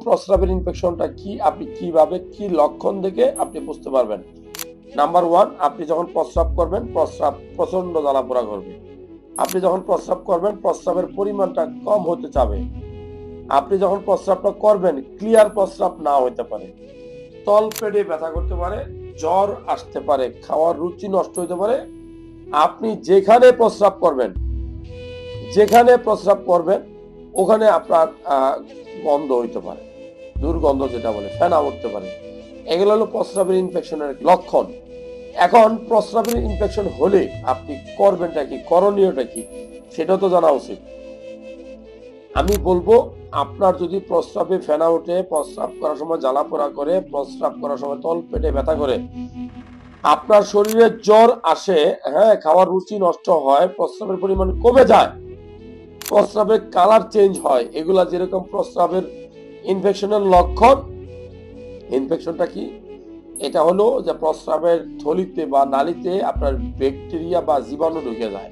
প্রস্রাবের ইনফেকশনটা কি, আপনি কিভাবে কি লক্ষণ দেখে আপনি বুঝতে পারবেন? নাম্বার 1, আপনি যখন প্রস্রাব করবেন প্রস্রাব প্রচন্ড জ্বালাপোড়া করবে। আপনি যখন প্রস্রাব করবেন প্রস্রাবের পরিমাণটা কম হতে চাবে। আপনি যখন প্রস্রাবটা করবেন ক্লিয়ার প্রস্রাব না হতে পারে, তলপেটে ব্যথা করতে পারে, জ্বর আসতে পারে, খাওয়ার রুচি নষ্ট হতে পারে। আপনি যেখানে প্রস্রাব করবেন ওখানে আপনার গন্ধ হইতে পারে, দুর্গন্ধ যেটা বলে ফেনা উঠতে পারে। এগুলো হলো প্রস্রাবের ইনফেকশনের লক্ষণ। এখন প্রস্রাবের ইনফেকশন হলে আপনি করবেনটা কি, করণীয়টা কি সেটা তো জানা উচিত। আমি বলবো, আপনার যদি প্রস্রাবে ফেনা ওঠে, প্রস্রাব করার সময় জ্বালাপোড়া করে, প্রস্রাব করার সময় তলপেটে ব্যথা করে, আপনার শরীরে জ্বর আসে, হ্যাঁ, খাওয়ার রুচি নষ্ট হয়, প্রস্রাবের পরিমাণ কমে যায়, প্রস্রাবের কালার চেঞ্জ হয়, এগুলা যেরকম প্রস্রাবের ইনফেকশনের লক্ষণ। ইনফেকশনটা কি? এটা হলো যে প্রস্রাবের থলিতে বা নালীতে আপনার ব্যাকটেরিয়া বা জীবাণু ঢুকে যায়।